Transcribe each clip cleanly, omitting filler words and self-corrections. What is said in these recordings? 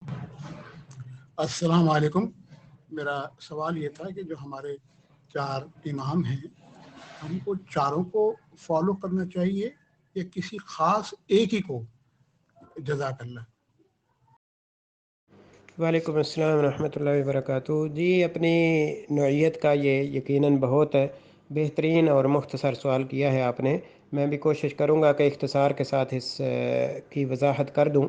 السلام علیکم۔ میرا سوال یہ تھا کہ جو ہمارے 4 امام ہیں، ہم کو چاروں کو فالو کرنا چاہیے یا کسی خاص ایک ہی کو؟ جزاک اللہ۔ وعلیکم السلام ورحمۃ اللہ وبرکاتہ۔ جی، اپنی نوعیت کا یہ یقیناً بہت بہترین اور مختصر سوال کیا ہے آپ نے۔ میں بھی کوشش کروں گا کہ اختصار کے ساتھ اس کی وضاحت کر دوں۔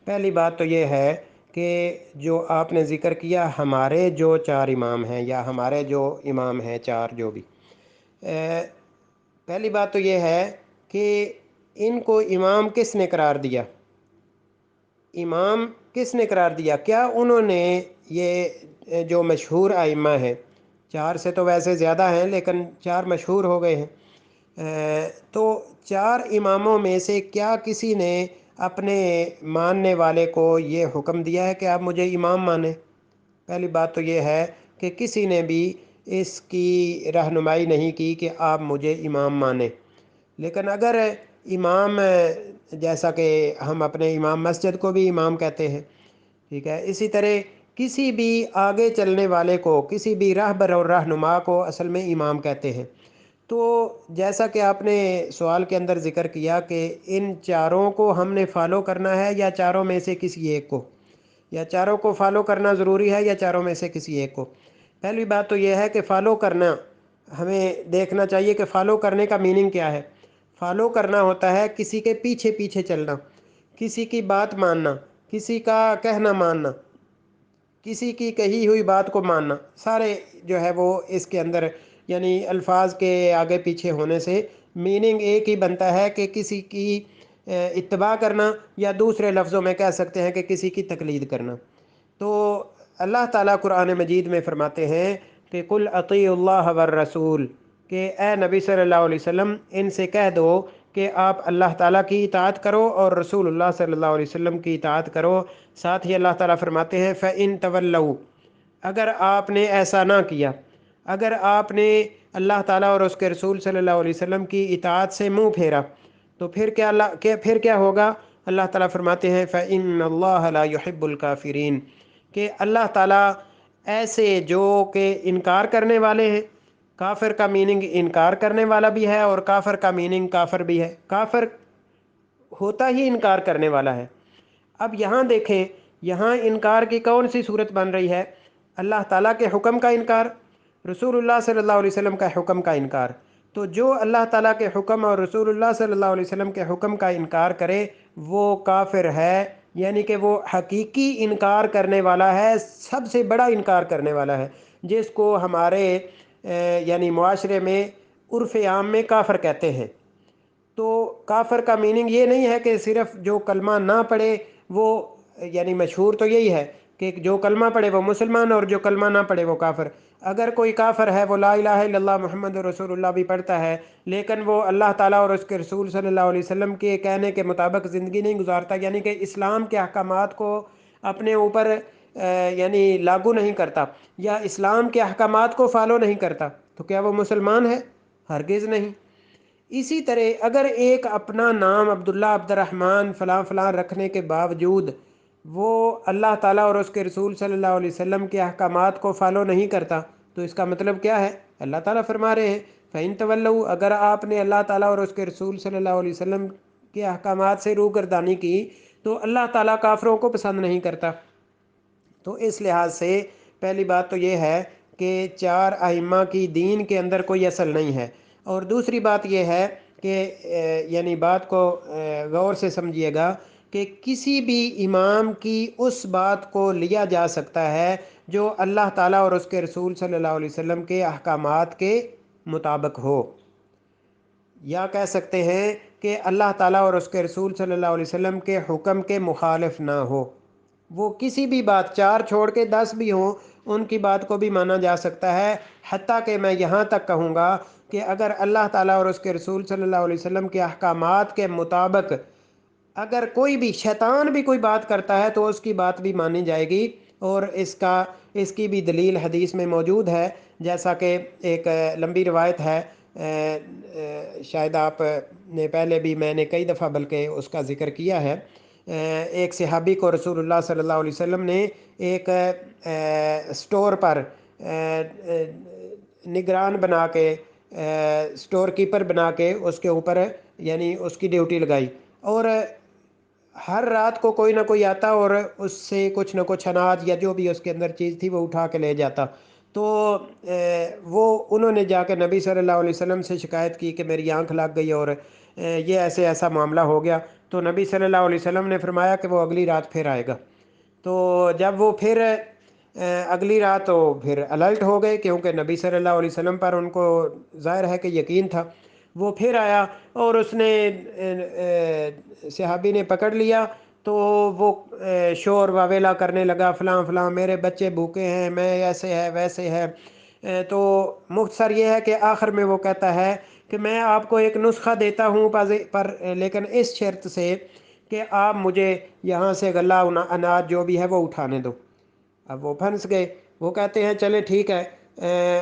پہلی بات تو یہ ہے کہ جو آپ نے ذکر کیا، ہمارے جو 4 امام ہیں یا ہمارے جو امام ہیں 4 جو بھی، پہلی بات تو یہ ہے کہ ان کو امام کس نے قرار دیا؟ امام کس نے قرار دیا؟ کیا انہوں نے یہ جو مشہور ائمہ ہیں، 4 سے تو ویسے زیادہ ہیں لیکن 4 مشہور ہو گئے ہیں، تو 4 اماموں میں سے کیا کسی نے اپنے ماننے والے کو یہ حکم دیا ہے کہ آپ مجھے امام مانیں؟ پہلی بات تو یہ ہے کہ کسی نے بھی اس کی رہنمائی نہیں کی کہ آپ مجھے امام مانیں۔ لیکن اگر امام، جیسا کہ ہم اپنے امام مسجد کو بھی امام کہتے ہیں، ٹھیک ہے، اسی طرح کسی بھی آگے چلنے والے کو، کسی بھی راہبر اور رہنما کو اصل میں امام کہتے ہیں۔ تو جیسا کہ آپ نے سوال کے اندر ذکر کیا کہ ان چاروں کو ہم نے فالو کرنا ہے یا چاروں میں سے کسی ایک کو، یا چاروں کو فالو کرنا ضروری ہے یا چاروں میں سے کسی ایک کو؟ پہلی بات تو یہ ہے کہ فالو کرنا، ہمیں دیکھنا چاہیے کہ فالو کرنے کا میننگ کیا ہے۔ فالو کرنا ہوتا ہے کسی کے پیچھے پیچھے چلنا، کسی کی بات ماننا، کسی کا کہنا ماننا، کسی کی کہی ہوئی بات کو ماننا، سارے جو ہے وہ اس کے اندر، یعنی الفاظ کے آگے پیچھے ہونے سے میننگ ایک ہی بنتا ہے کہ کسی کی اتباع کرنا، یا دوسرے لفظوں میں کہہ سکتے ہیں کہ کسی کی تقلید کرنا۔ تو اللہ تعالیٰ قرآن مجید میں فرماتے ہیں کہ قل اطیعوا اللہ والرسول، کہ اے نبی صلی اللہ علیہ وسلم ان سے کہہ دو کہ آپ اللہ تعالیٰ کی اطاعت کرو اور رسول اللہ صلی اللہ علیہ وسلم کی اطاعت کرو۔ ساتھ ہی اللہ تعالیٰ فرماتے ہیں فَإِن تَوَلَّوْا، اگر آپ نے ایسا نہ کیا، اگر آپ نے اللہ تعالیٰ اور اس کے رسول صلی اللہ علیہ وسلم کی اطاعت سے منہ پھیرا، تو پھر کیا ہوگا؟ اللہ تعالیٰ فرماتے ہیں فَإِنَّ اللَّهَ لَا يُحِبُّ الْكَافِرِينَ، کہ اللہ تعالیٰ ایسے جو کہ انکار کرنے والے ہیں، کافر کا میننگ انکار کرنے والا بھی ہے اور کافر کا میننگ کافر بھی ہے، کافر ہوتا ہی انکار کرنے والا ہے۔ اب یہاں دیکھیں، یہاں انکار کی کون سی صورت بن رہی ہے؟ اللہ تعالیٰ کے حکم کا انکار، رسول اللہ صلی اللہ علیہ وسلم کا حکم کا انکار۔ تو جو اللہ تعالیٰ کے حکم اور رسول اللہ صلی اللہ علیہ وسلم کے حکم کا انکار کرے وہ کافر ہے، یعنی کہ وہ حقیقی انکار کرنے والا ہے، سب سے بڑا انکار کرنے والا ہے، جس کو ہمارے یعنی معاشرے میں عرف عام میں کافر کہتے ہیں۔ تو کافر کا میننگ یہ نہیں ہے کہ صرف جو کلمہ نہ پڑھے وہ، یعنی مشہور تو یہی ہے کہ جو کلمہ پڑھے وہ مسلمان اور جو کلمہ نہ پڑھے وہ کافر۔ اگر کوئی کافر ہے وہ لا الہ الا اللہ محمد رسول اللہ بھی پڑھتا ہے، لیکن وہ اللہ تعالیٰ اور اس کے رسول صلی اللہ علیہ وسلم کے کہنے کے مطابق زندگی نہیں گزارتا، یعنی کہ اسلام کے احکامات کو اپنے اوپر یعنی لاگو نہیں کرتا، یا اسلام کے احکامات کو فالو نہیں کرتا، تو کیا وہ مسلمان ہے؟ ہرگز نہیں۔ اسی طرح اگر ایک اپنا نام عبداللہ، عبد الرحمن، فلاں فلاں رکھنے کے باوجود وہ اللہ تعالیٰ اور اس کے رسول صلی اللہ علیہ وسلم کے احکامات کو فالو نہیں کرتا، تو اس کا مطلب کیا ہے؟ اللہ تعالیٰ فرما رہے ہیں فَإِن تَوَلَّوْا، اگر آپ نے اللہ تعالیٰ اور اس کے رسول صلی اللہ علیہ وسلم کے احکامات سے روگردانی کی تو اللہ تعالیٰ کافروں کو پسند نہیں کرتا۔ تو اس لحاظ سے پہلی بات تو یہ ہے کہ 4 ائمہ کی دین کے اندر کوئی اصل نہیں ہے، اور دوسری بات یہ ہے کہ یعنی بات کو غور سے سمجھیے گا کہ کسی بھی امام کی اس بات کو لیا جا سکتا ہے جو اللہ تعالیٰ اور اس کے رسول صلی اللہ علیہ وسلم کے احکامات کے مطابق ہو، یا کہہ سکتے ہیں کہ اللہ تعالیٰ اور اس کے رسول صلی اللہ علیہ وسلم کے حکم کے مخالف نہ ہو۔ وہ کسی بھی بات، 4 چھوڑ کے 10 بھی ہوں، ان کی بات کو بھی مانا جا سکتا ہے، حتیٰ کہ میں یہاں تک کہوں گا کہ اگر اللہ تعالیٰ اور اس کے رسول صلی اللہ علیہ وسلم کے احکامات کے مطابق اگر کوئی بھی شیطان بھی کوئی بات کرتا ہے تو اس کی بات بھی مانی جائے گی، اور اس کی بھی دلیل حدیث میں موجود ہے، جیسا کہ ایک لمبی روایت ہے، شاید آپ نے پہلے بھی، میں نے کئی دفعہ بلکہ اس کا ذکر کیا ہے، ایک صحابی کو رسول اللہ صلی اللہ علیہ وسلم نے ایک سٹور پر نگران بنا کے، سٹور کیپر بنا کے اس کے اوپر یعنی اس کی ڈیوٹی لگائی، اور ہر رات کو کوئی نہ کوئی آتا اور اس سے کچھ نہ کچھ اناج یا جو بھی اس کے اندر چیز تھی وہ اٹھا کے لے جاتا۔ تو وہ انہوں نے جا کے نبی صلی اللہ علیہ وسلم سے شکایت کی کہ میری آنکھ لگ گئی اور یہ ایسا معاملہ ہو گیا۔ تو نبی صلی اللہ علیہ وسلم نے فرمایا کہ وہ اگلی رات پھر آئے گا۔ تو جب وہ پھر اگلی رات تو پھر الرٹ ہو گئے، کیونکہ نبی صلی اللہ علیہ وسلم پر ان کو ظاہر ہے کہ یقین تھا۔ وہ پھر آیا اور اس نے صحابی نے پکڑ لیا، تو وہ شور واویلا کرنے لگا، فلاں فلاں میرے بچے بھوکے ہیں، میں ایسے ہے ویسے ہے۔ تو مختصر یہ ہے کہ آخر میں وہ کہتا ہے کہ میں آپ کو ایک نسخہ دیتا ہوں پر لیکن اس شرط سے کہ آپ مجھے یہاں سے غلہ اناج جو بھی ہے وہ اٹھانے دو۔ اب وہ پھنس گئے، وہ کہتے ہیں چلے ٹھیک ہے،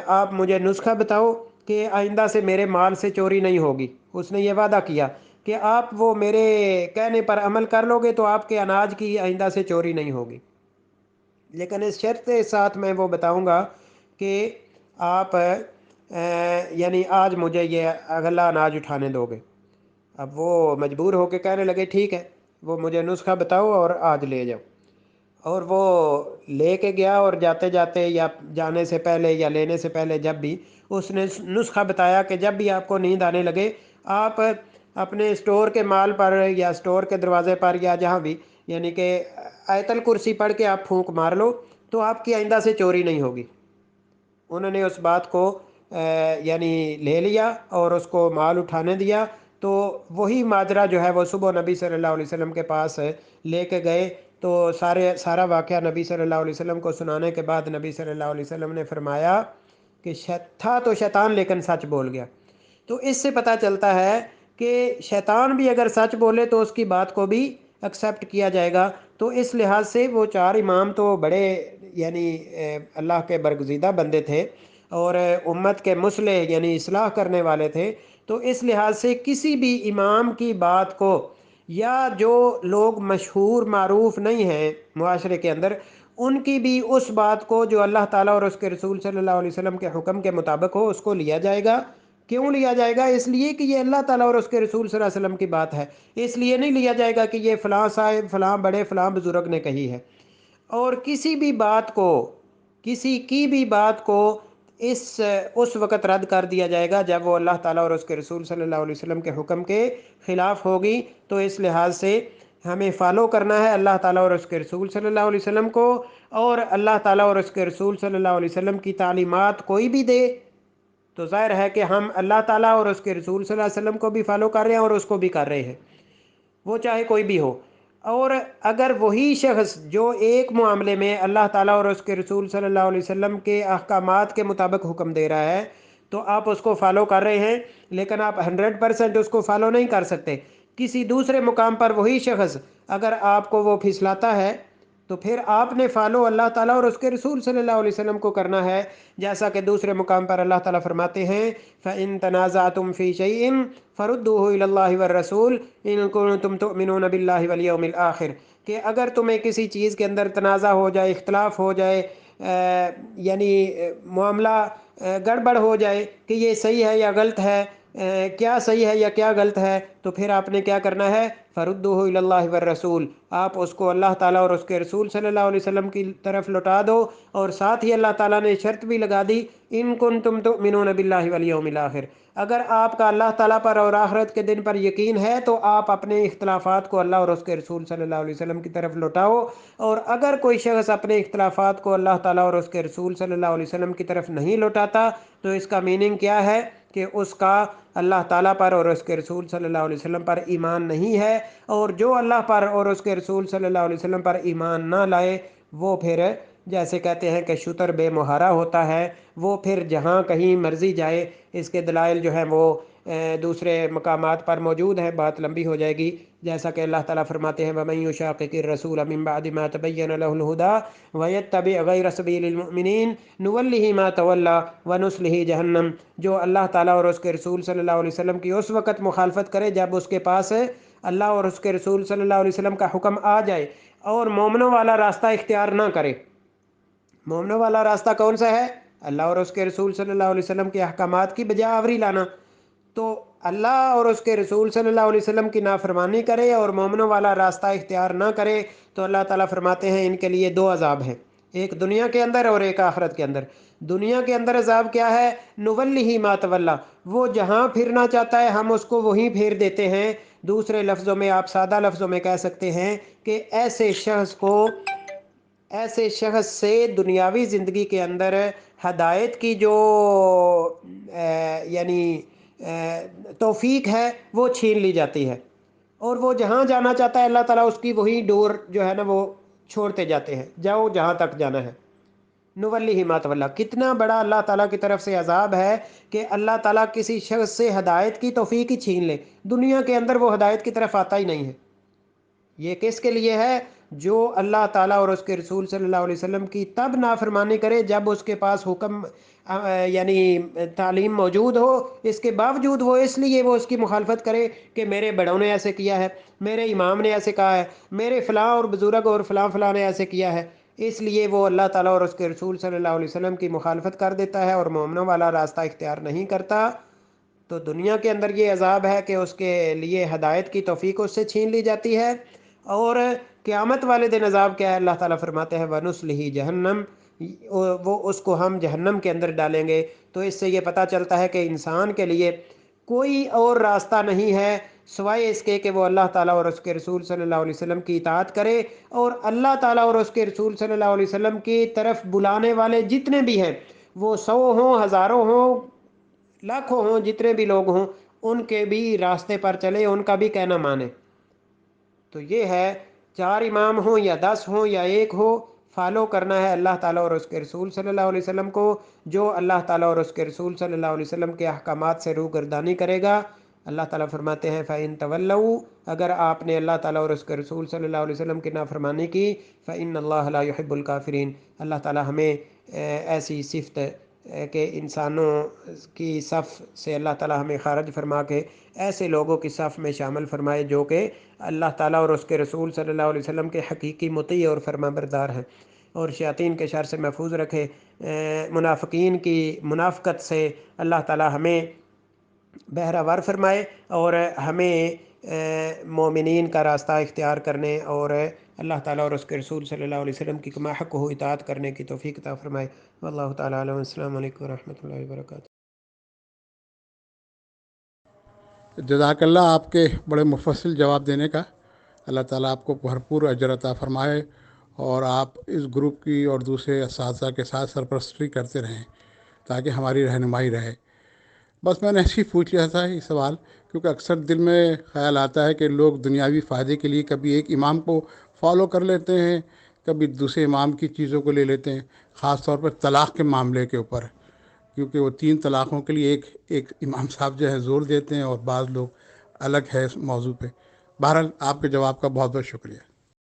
آپ مجھے نسخہ بتاؤ کہ آئندہ سے میرے مال سے چوری نہیں ہوگی۔ اس نے یہ وعدہ کیا کہ آپ وہ میرے کہنے پر عمل کر لو گے تو آپ کے اناج کی آئندہ سے چوری نہیں ہوگی، لیکن اس شرط کے ساتھ میں وہ بتاؤں گا کہ آپ یعنی آج مجھے یہ غلہ اناج اٹھانے دو گے۔ اب وہ مجبور ہو کے کہنے لگے ٹھیک ہے، وہ مجھے نسخہ بتاؤ اور آج لے جاؤ۔ اور وہ لے کے گیا، اور جاتے جاتے یا جانے سے پہلے یا لینے سے پہلے جب بھی اس نے نسخہ بتایا کہ جب بھی آپ کو نیند آنے لگے، آپ اپنے اسٹور کے مال پر یا اسٹور کے دروازے پر یا جہاں بھی یعنی کہ آیت الکرسی پڑھ کے آپ پھونک مار لو تو آپ کی آئندہ سے چوری نہیں ہوگی۔ انہوں نے اس بات کو یعنی لے لیا اور اس کو مال اٹھانے دیا۔ تو وہی ماجرا جو ہے وہ صبح نبی صلی اللہ علیہ وسلم کے پاس لے کے گئے، تو سارا واقعہ نبی صلی اللہ علیہ وسلم کو سنانے کے بعد نبی صلی اللہ علیہ وسلم نے فرمایا کہ تھا تو شیطان لیکن سچ بول گیا۔ تو اس سے پتہ چلتا ہے کہ شیطان بھی اگر سچ بولے تو اس کی بات کو بھی ایکسیپٹ کیا جائے گا۔ تو اس لحاظ سے وہ چار امام تو بڑے یعنی اللہ کے برگزیدہ بندے تھے اور امت کے مصلح یعنی اصلاح کرنے والے تھے۔ تو اس لحاظ سے کسی بھی امام کی بات کو یا جو لوگ مشہور معروف نہیں ہیں معاشرے کے اندر، ان کی بھی اس بات کو جو اللہ تعالیٰ اور اس کے رسول صلی اللہ علیہ وسلم کے حکم کے مطابق ہو اس کو لیا جائے گا۔ کیوں لیا جائے گا؟ اس لیے کہ یہ اللہ تعالیٰ اور اس کے رسول صلی اللہ علیہ وسلم کی بات ہے۔ اس لیے نہیں لیا جائے گا کہ یہ فلاں صاحب فلاں بڑے فلاں بزرگ نے کہی ہے۔ اور کسی بھی بات کو، کسی کی بھی بات کو اس وقت رد کر دیا جائے گا جب وہ اللہ تعالیٰ اور اس کے رسول صلی اللہ علیہ وسلم کے حکم کے خلاف ہوگی۔ تو اس لحاظ سے ہمیں فالو کرنا ہے اللہ تعالیٰ اور اس کے رسول صلی اللہ علیہ وسلم کو، اور اللہ تعالیٰ اور اس کے رسول صلی اللہ علیہ وسلم کی تعلیمات کوئی بھی دے تو ظاہر ہے کہ ہم اللہ تعالیٰ اور اس کے رسول صلی اللہ علیہ وسلم کو بھی فالو کر رہے ہیں اور اس کو بھی کر رہے ہیں، وہ چاہے کوئی بھی ہو۔ اور اگر وہی شخص جو ایک معاملے میں اللہ تعالیٰ اور اس کے رسول صلی اللہ علیہ وسلم کے احکامات کے مطابق حکم دے رہا ہے تو آپ اس کو فالو کر رہے ہیں، لیکن آپ 100% اس کو فالو نہیں کر سکتے۔ کسی دوسرے مقام پر وہی شخص اگر آپ کو وہ پھسلاتا ہے تو پھر آپ نے فالو اللہ تعالیٰ اور اس کے رسول صلی اللہ علیہ وسلم کو کرنا ہے، جیسا کہ دوسرے مقام پر اللہ تعالیٰ فرماتے ہیں فَإِن تَنَازَعْتُمْ فِي شَيْءٍ فَرُدُّوهُ إِلَى اللَّهِ وَالرَّسُولِ إِن كُنتُمْ تُؤْمِنُونَ بِاللَّهِ وَالْيَوْمِ الْآخِرِ، کہ اگر تمہیں کسی چیز کے اندر تنازع ہو جائے، اختلاف ہو جائے، یعنی معاملہ گڑبڑ ہو جائے کہ یہ صحیح ہے یا غلط ہے، کیا صحیح ہے یا کیا غلط ہے، تو پھر آپ نے کیا کرنا ہے؟ فَرُدُّوهُ إِلَى اللَّهِ وَالرَّسُولِ، آپ اس کو اللہ تعالیٰ اور اس کے رسول صلی اللہ علیہ وسلم کی طرف لوٹا دو۔ اور ساتھ ہی اللہ تعالیٰ نے شرط بھی لگا دی إِن كُنتُمْ تُؤْمِنُونَ بِاللَّهِ وَالْيَوْمِ الْآخِرِ، اگر آپ کا اللہ تعالیٰ پر اور آخرت کے دن پر یقین ہے تو آپ اپنے اختلافات کو اللہ اور اس کے رسول صلی اللہ علیہ وسلم کی طرف لوٹاؤ۔ اور اگر کوئی شخص اپنے اختلافات کو اللہ تعالیٰ اور اس کے رسول صلی اللہ علیہ وسلم کی طرف نہیں لوٹاتا تو اس کا میننگ کیا ہے کہ اس کا اللہ تعالیٰ پر اور اس کے رسول صلی اللہ علیہ وسلم پر ایمان نہیں ہے۔ اور جو اللہ پر اور اس کے رسول صلی اللہ علیہ وسلم پر ایمان نہ لائے وہ پھر جیسے کہتے ہیں کہ شتر بے مہارا ہوتا ہے، وہ پھر جہاں کہیں مرضی جائے۔ اس کے دلائل جو ہیں وہ دوسرے مقامات پر موجود ہیں، بات لمبی ہو جائے گی، جیسا کہ اللہ تعالیٰ فرماتے ہیں وَمَن يُشَاقِقِ الرَّسُولَ مِن بَعْدِ مَا تَبَيَّنَ لَهُ الْهُدَىٰ وَيَتَّبِعْ غَيْرَ سَبِيلِ الْمُؤْمِنِينَ نُوَلِّهِ مَا تَوَلَّىٰ وَنُصْلِهِ جَهَنَّمَ، جو اللہ تعالیٰ اور اس کے رسول صلی اللہ علیہ وسلم کی اس وقت مخالفت کرے جب اس کے پاس اللہ اور اس کے رسول صلی اللہ علیہ وسلم کا حکم آ جائے اور مومنوں والا راستہ اختیار نہ کرے۔ مومنوں والا راستہ کون سا ہے؟ اللہ اور اس کے رسول صلی اللہ علیہ وسلم کے احکامات کی بجا آوری لانا۔ تو اللہ اور اس کے رسول صلی اللہ علیہ وسلم کی نافرمانی کرے اور مومنوں والا راستہ اختیار نہ کرے تو اللہ تعالیٰ فرماتے ہیں ان کے لیے دو عذاب ہیں، ایک دنیا کے اندر اور ایک آخرت کے اندر۔ دنیا کے اندر عذاب کیا ہے؟ نولی ما تولی، وہ جہاں پھرنا چاہتا ہے ہم اس کو وہیں پھیر دیتے ہیں۔ دوسرے لفظوں میں، آپ سادہ لفظوں میں کہہ سکتے ہیں کہ ایسے شخص سے دنیاوی زندگی کے اندر ہدایت کی جو یعنی توفیق ہے وہ چھین لی جاتی ہے، اور وہ جہاں جانا چاہتا ہے اللہ تعالیٰ اس کی وہی ڈور جو ہے نا وہ چھوڑتے جاتے ہیں، جاؤ جہاں تک جانا ہے۔ نولی ما تولی، کتنا بڑا اللہ تعالیٰ کی طرف سے عذاب ہے کہ اللہ تعالیٰ کسی شخص سے ہدایت کی توفیق ہی چھین لے، دنیا کے اندر وہ ہدایت کی طرف آتا ہی نہیں ہے۔ یہ کس کے لیے ہے؟ جو اللہ تعالیٰ اور اس کے رسول صلی اللہ علیہ وسلم کی تب نافرمانی کرے جب اس کے پاس حکم یعنی تعلیم موجود ہو، اس کے باوجود وہ اس لیے وہ اس کی مخالفت کرے کہ میرے بڑوں نے ایسے کیا ہے، میرے امام نے ایسے کہا ہے، میرے فلاں اور بزرگ اور فلاں فلاں نے ایسے کیا ہے، اس لیے وہ اللہ تعالیٰ اور اس کے رسول صلی اللہ علیہ وسلم کی مخالفت کر دیتا ہے اور مومنوں والا راستہ اختیار نہیں کرتا۔ تو دنیا کے اندر یہ عذاب ہے کہ اس کے لیے ہدایت کی توفیق اس سے چھین لی جاتی ہے، اور قیامت والے دن عذاب کیا ہے؟ اللہ تعالیٰ فرماتے ہیں وَنُصْلِهِ جہنم، وہ اس کو ہم جہنم کے اندر ڈالیں گے۔ تو اس سے یہ پتہ چلتا ہے کہ انسان کے لیے کوئی اور راستہ نہیں ہے سوائے اس کے کہ وہ اللہ تعالیٰ اور اس کے رسول صلی اللہ علیہ وسلم کی اطاعت کرے، اور اللہ تعالیٰ اور اس کے رسول صلی اللہ علیہ وسلم کی طرف بلانے والے جتنے بھی ہیں، وہ 100 ہوں، ہزاروں ہوں، لاکھوں ہوں، جتنے بھی لوگ ہوں، ان کے بھی راستے پر چلے، ان کا بھی کہنا مانے۔ تو یہ ہے، 4 امام ہوں یا 10 ہوں یا 1 ہو، فالو کرنا ہے اللہ تعالیٰ اور اس کے رسول صلی اللہ علیہ وسلم کو۔ جو اللہ تعالیٰ اور اس کے رسول صلی اللہ علیہ وسلم کے احکامات سے روگردانی کرے گا، اللہ تعالیٰ فرماتے ہیں فَإِن تَوَلَّوْا، اگر آپ نے اللہ تعالیٰ اور اس کے رسول صلی اللہ علیہ وسلم کی نافرمانی کی، فَإِنَّ اللَّهَ لَا يُحِبُّ الْكَافِرِينَ، اللہ تعالیٰ ہمیں ایسی صفت کہ انسانوں کی صف سے اللہ تعالیٰ ہمیں خارج فرما کے ایسے لوگوں کی صف میں شامل فرمائے جو کہ اللہ تعالیٰ اور اس کے رسول صلی اللہ علیہ وسلم کے حقیقی مطیع اور فرما بردار ہیں، اور شیاطین کے شر سے محفوظ رکھے، منافقین کی منافقت سے اللہ تعالیٰ ہمیں بہرہ فرمائے، اور ہمیں مومنین کا راستہ اختیار کرنے اور اللہ تعالیٰ اور اس کے رسول صلی اللہ علیہ وسلم کی کما حق ہو اطاعت کرنے کی توفیق عطا فرمائے۔ واللہ تعالیٰ علیہ، السلام علیکم ورحمۃ اللہ وبرکاتہ۔ جزاک اللہ آپ کے بڑے مفصل جواب دینے کا، اللہ تعالیٰ آپ کو بھرپور اجر عطا فرمائے، اور آپ اس گروپ کی اور دوسرے اساتذہ کے ساتھ سرپرستی کرتے رہیں تاکہ ہماری رہنمائی رہے۔ بس میں نے ایسے ہی پوچھ لیا تھا یہ سوال، کیونکہ اکثر دل میں خیال آتا ہے کہ لوگ دنیاوی فائدے کے لیے کبھی ایک امام کو فالو کر لیتے ہیں، کبھی دوسرے امام کی چیزوں کو لے لیتے ہیں، خاص طور پر طلاق کے معاملے کے اوپر، کیونکہ وہ 3 طلاقوں کے لیے ایک امام صاحب جو ہے زور دیتے ہیں، اور بعض لوگ الگ ہے اس موضوع پہ۔ بہرحال آپ کے جواب کا بہت بہت شکریہ۔